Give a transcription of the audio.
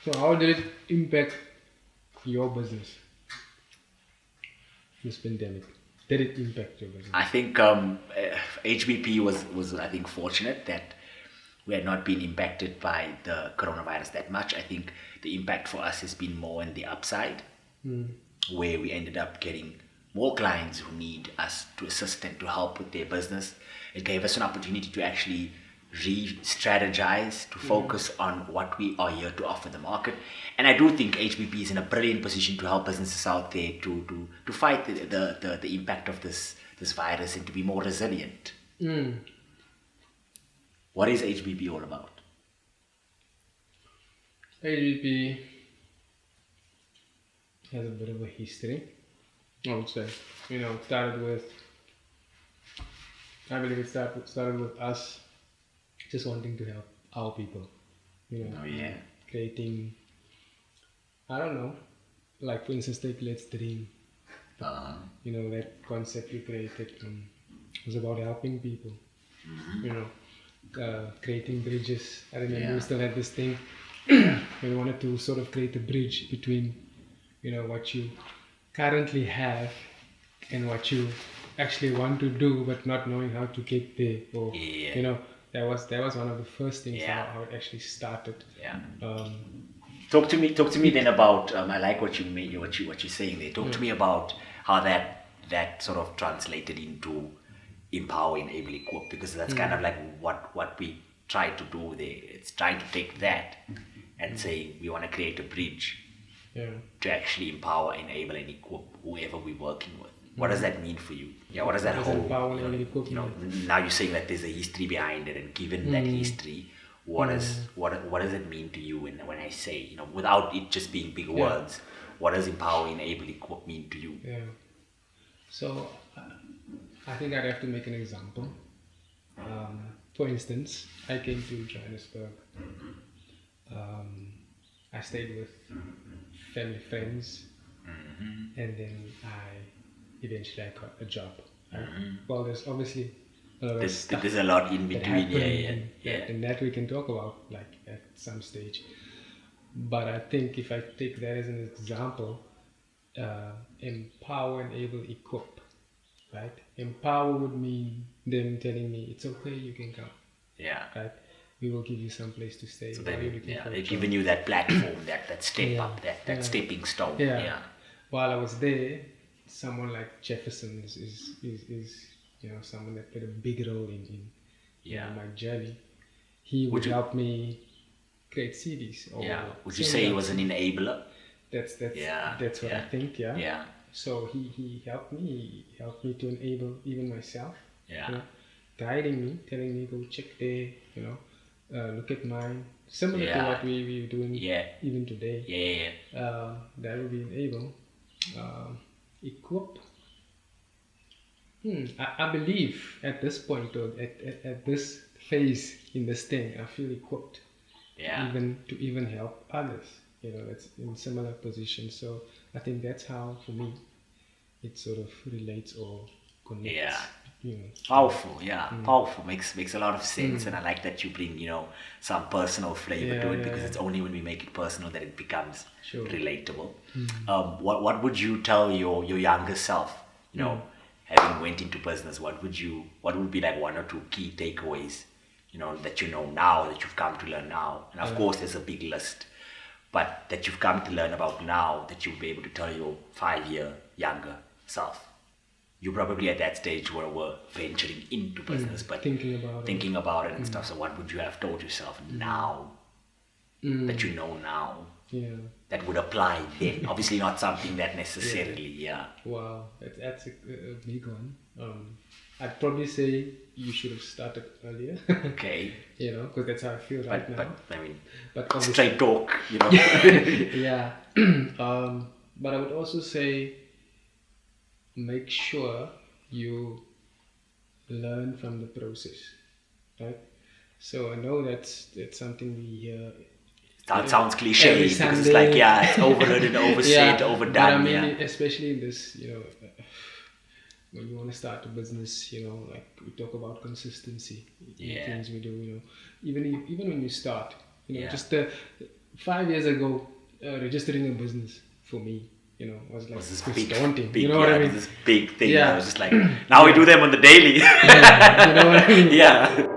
So how did it impact your business, this pandemic? Did it impact your business? I think HBP was I think fortunate that we had not been impacted by the coronavirus that much. I think the impact for us has been more on the upside, where we ended up getting more clients who need us to assist and to help with their business. It gave us an opportunity to actually re-strategize, to focus on what we are here to offer the market. And I do think HBP is in a brilliant position to help businesses out there to fight the impact of this virus and to be more resilient. What is HBP all about? ADP has a bit of a history, I would say. It started with, I believe it started with us just wanting to help our people. Oh yeah. Creating, I don't know, like for instance, take Let's Dream. That concept we created was about helping people. Creating bridges. I remember we still had this thing. We wanted to sort of create a bridge between, what you currently have and what you actually want to do, but not knowing how to get there. Or that was one of the first things how it actually started. Yeah. Talk to me then about. I like what you're saying there. Talk to me about how that sort of translated into empower, enable, equip, because that's kind of like what we try to do there. It's trying to take that and say we want to create a bridge to actually empower, enable, and equip whoever we're working with. What does that mean for you? Yeah, what does that whole now you're saying that there's a history behind it, and given that history, what does it mean to you? And when I say, without it just being big words, what does empower, enable, equip mean to you? Yeah. So I think I'd have to make an example. For instance, I came to Johannesburg. I stayed with family friends, and then eventually I got a job. Right? Well, there's obviously a lot of stuff there's a lot in between, and that we can talk about like at some stage. But I think if I take that as an example, empower, enable, equip, right? Empower would mean them telling me it's okay, you can come. Yeah. Right? We will give you some place to stay. So they're giving you that platform, that step up, that stepping stone. Yeah. While I was there, someone like Jefferson is someone that played a big role in my journey. He would help me create CDs. Would you say he was an enabler? That's what I think. Yeah. So he helped me. He helped me to enable even myself. Yeah. Guiding me, telling me go check there. Look at mine. Similar to what we're doing even today. That will be enable. Equip. I believe at this point or at this phase in this thing, I feel equipped. Even help others. That's in similar positions. So I think that's how for me it sort of relates or connects. Powerful. Powerful. Makes a lot of sense, and I like that you bring some personal flavor to it, because it's only when we make it personal that it becomes relatable. What would you tell your younger self? Having went into business, what would be like one or two key takeaways? That now, that you've come to learn now, and of course there's a big list, but that you've come to learn about now that you'll be able to tell your 5-year younger self. You probably at that stage were venturing into business, but thinking about it and stuff. So what would you have told yourself now that you know now that would apply then? Obviously not something that necessarily, Wow, that's a big one. I'd probably say you should have started earlier. Okay. Because that's how I feel right now. But straight talk, Yeah. But I would also say, make sure you learn from the process, right? So I know that's something we hear. That sounds cliche because it's like it's overheard and oversaid, overdone. But I mean, especially in this, when you want to start a business, like we talk about consistency in things we do. Even when you start, just 5 years ago, registering a business for me, was like Was this just big, daunting. big, You know what I mean? This big thing. Yeah. I was just like, now we do them on the daily. You know what I mean? Yeah.